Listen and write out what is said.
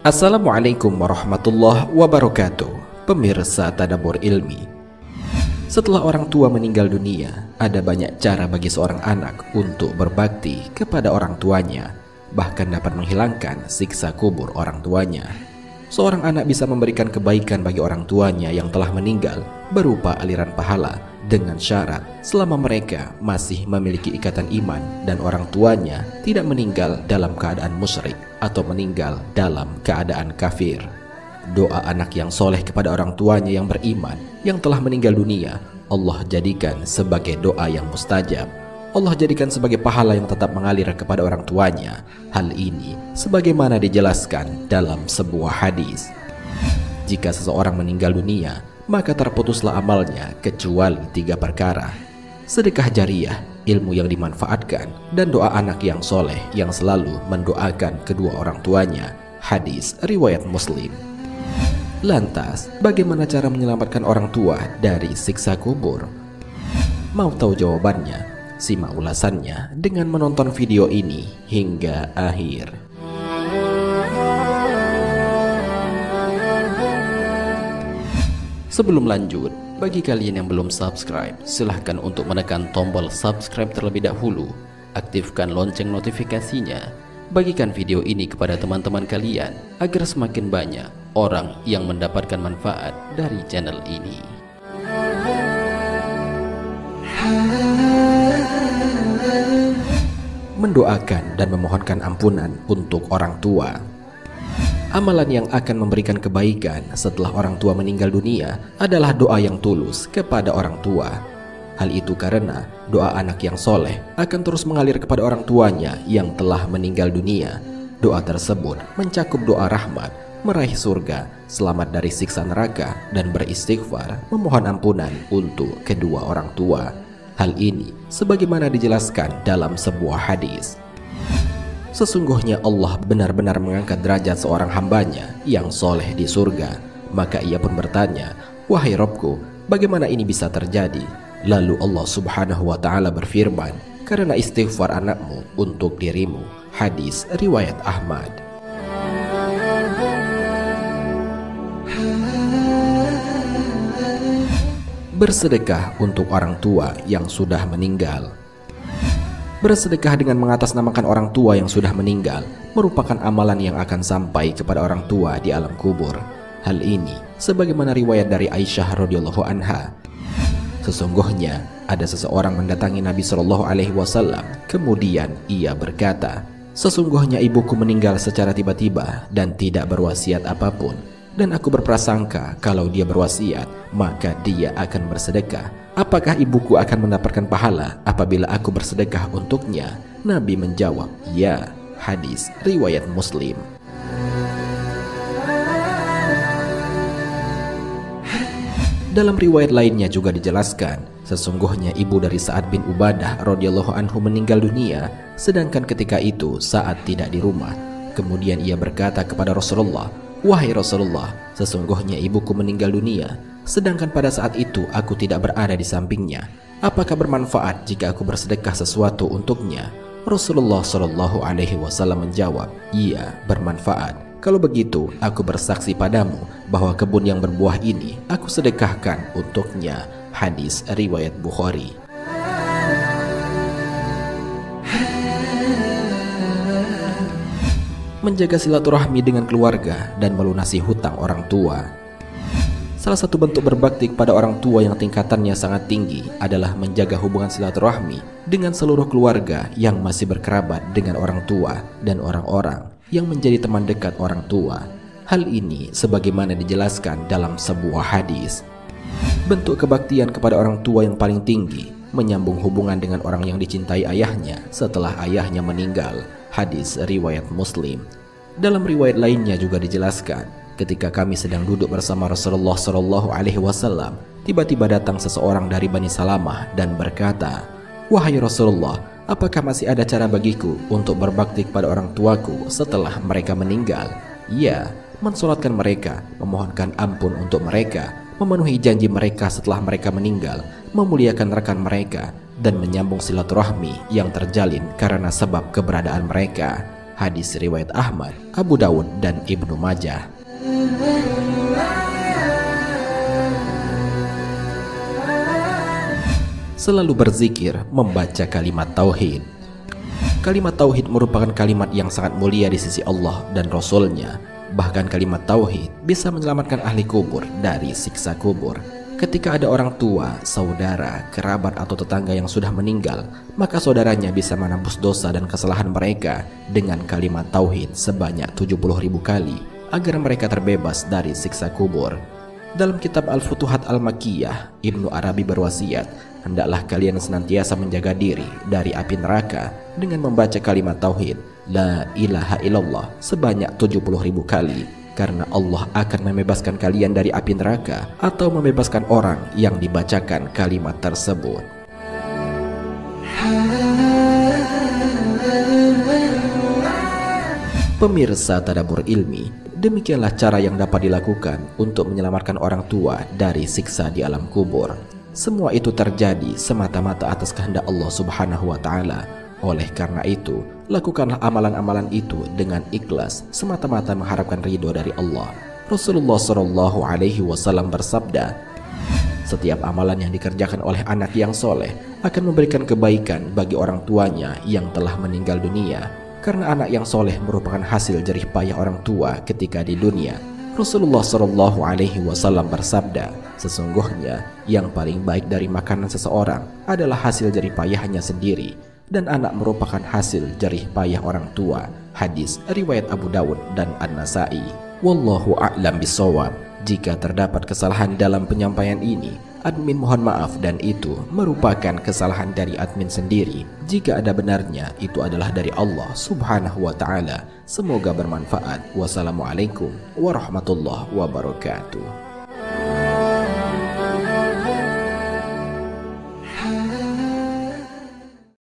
Assalamualaikum warahmatullahi wabarakatuh. Pemirsa Tadabbur Ilmi, setelah orang tua meninggal dunia, ada banyak cara bagi seorang anak untuk berbakti kepada orang tuanya, bahkan dapat menghilangkan siksa kubur orang tuanya. Seorang anak bisa memberikan kebaikan bagi orang tuanya yang telah meninggal berupa aliran pahala, dengan syarat selama mereka masih memiliki ikatan iman dan orang tuanya tidak meninggal dalam keadaan musyrik atau meninggal dalam keadaan kafir. Doa anak yang soleh kepada orang tuanya yang beriman yang telah meninggal dunia, Allah jadikan sebagai doa yang mustajab. Allah jadikan sebagai pahala yang tetap mengalir kepada orang tuanya. Hal ini sebagaimana dijelaskan dalam sebuah hadis. Jika seseorang meninggal dunia, maka terputuslah amalnya kecuali 3 perkara: sedekah jariah, ilmu yang dimanfaatkan, dan doa anak yang soleh yang selalu mendoakan kedua orang tuanya. Hadis riwayat Muslim. Lantas, bagaimana cara menyelamatkan orang tua dari siksa kubur? Mau tahu jawabannya? Simak ulasannya dengan menonton video ini hingga akhir. Sebelum lanjut, bagi kalian yang belum subscribe, silahkan untuk menekan tombol subscribe terlebih dahulu. Aktifkan lonceng notifikasinya. Bagikan video ini kepada teman-teman kalian agar semakin banyak orang yang mendapatkan manfaat dari channel ini. Mendoakan dan memohonkan ampunan untuk orang tua. Amalan yang akan memberikan kebaikan setelah orang tua meninggal dunia adalah doa yang tulus kepada orang tua. Hal itu karena doa anak yang soleh akan terus mengalir kepada orang tuanya yang telah meninggal dunia. Doa tersebut mencakup doa rahmat, meraih surga, selamat dari siksa neraka, dan beristighfar memohon ampunan untuk kedua orang tua. Hal ini sebagaimana dijelaskan dalam sebuah hadis. Sesungguhnya Allah benar-benar mengangkat derajat seorang hambanya yang soleh di surga. Maka ia pun bertanya, "Wahai Robku, bagaimana ini bisa terjadi?" Lalu Allah subhanahu wa ta'ala berfirman, "Karena istighfar anakmu untuk dirimu." Hadis riwayat Ahmad. Bersedekah untuk orang tua yang sudah meninggal. Bersedekah dengan mengatasnamakan orang tua yang sudah meninggal merupakan amalan yang akan sampai kepada orang tua di alam kubur. Hal ini sebagaimana riwayat dari Aisyah radhiyallahu anha. Sesungguhnya ada seseorang mendatangi Nabi Shallallahu alaihi wasallam, kemudian ia berkata, "Sesungguhnya ibuku meninggal secara tiba-tiba dan tidak berwasiat apapun. Dan aku berprasangka kalau dia berwasiat, maka dia akan bersedekah. Apakah ibuku akan mendapatkan pahala apabila aku bersedekah untuknya?" Nabi menjawab, "Ya." Hadis riwayat Muslim. Dalam riwayat lainnya juga dijelaskan, sesungguhnya ibu dari Sa'ad bin Ubadah radhiyallahu anhu meninggal dunia, sedangkan ketika itu Sa'ad tidak di rumah. Kemudian ia berkata kepada Rasulullah, "Wahai Rasulullah, sesungguhnya ibuku meninggal dunia, sedangkan pada saat itu aku tidak berada di sampingnya. Apakah bermanfaat jika aku bersedekah sesuatu untuknya?" Rasulullah Shallallahu alaihi wasallam menjawab, "Iya, bermanfaat. Kalau begitu, aku bersaksi padamu bahwa kebun yang berbuah ini aku sedekahkan untuknya." Hadis riwayat Bukhari. Menjaga silaturahmi dengan keluarga dan melunasi hutang orang tua. Salah satu bentuk berbakti kepada orang tua yang tingkatannya sangat tinggi adalah menjaga hubungan silaturahmi dengan seluruh keluarga yang masih berkerabat dengan orang tua dan orang-orang yang menjadi teman dekat orang tua. Hal ini sebagaimana dijelaskan dalam sebuah hadis. Bentuk kebaktian kepada orang tua yang paling tinggi menyambung hubungan dengan orang yang dicintai ayahnya setelah ayahnya meninggal. Hadis riwayat Muslim. Dalam riwayat lainnya juga dijelaskan, ketika kami sedang duduk bersama Rasulullah Shallallahu alaihi wasallam, tiba-tiba datang seseorang dari Bani Salamah dan berkata, "Wahai Rasulullah, apakah masih ada cara bagiku untuk berbakti kepada orang tuaku setelah mereka meninggal?" "Ya, mensolatkan mereka, memohonkan ampun untuk mereka, memenuhi janji mereka setelah mereka meninggal, memuliakan rekan mereka, dan menyambung silaturahmi yang terjalin karena sebab keberadaan mereka. Hadis riwayat Ahmad, Abu Dawud, dan Ibnu Majah. Selalu berzikir membaca kalimat tauhid. Kalimat tauhid merupakan kalimat yang sangat mulia di sisi Allah dan Rasul-Nya. Bahkan kalimat tauhid bisa menyelamatkan ahli kubur dari siksa kubur. Ketika ada orang tua, saudara, kerabat, atau tetangga yang sudah meninggal, maka saudaranya bisa menembus dosa dan kesalahan mereka dengan kalimat tauhid sebanyak 70.000 kali agar mereka terbebas dari siksa kubur. Dalam kitab Al-Futuhat Al-Makkiyah, Ibnu Arabi berwasiat, hendaklah kalian senantiasa menjaga diri dari api neraka dengan membaca kalimat tauhid La ilaha illallah sebanyak 70.000 kali, karena Allah akan membebaskan kalian dari api neraka atau membebaskan orang yang dibacakan kalimat tersebut. Pemirsa Tadabbur Ilmi, demikianlah cara yang dapat dilakukan untuk menyelamatkan orang tua dari siksa di alam kubur. Semua itu terjadi semata-mata atas kehendak Allah Subhanahu wa Ta'ala. Oleh karena itu, lakukanlah amalan-amalan itu dengan ikhlas, semata-mata mengharapkan ridho dari Allah. Rasulullah Shallallahu Alaihi Wasallam bersabda, setiap amalan yang dikerjakan oleh anak yang soleh akan memberikan kebaikan bagi orang tuanya yang telah meninggal dunia, karena anak yang soleh merupakan hasil jerih payah orang tua ketika di dunia. Rasulullah Shallallahu Alaihi Wasallam bersabda, sesungguhnya yang paling baik dari makanan seseorang adalah hasil jerih payahnya sendiri, dan anak merupakan hasil jerih payah orang tua. Hadis riwayat Abu Dawud dan An-Nasai. Wallahu a'lam bishawab. Jika terdapat kesalahan dalam penyampaian ini, admin mohon maaf, dan itu merupakan kesalahan dari admin sendiri. Jika ada benarnya, itu adalah dari Allah Subhanahu wa Ta'ala. Semoga bermanfaat. Wassalamualaikum warahmatullahi wabarakatuh.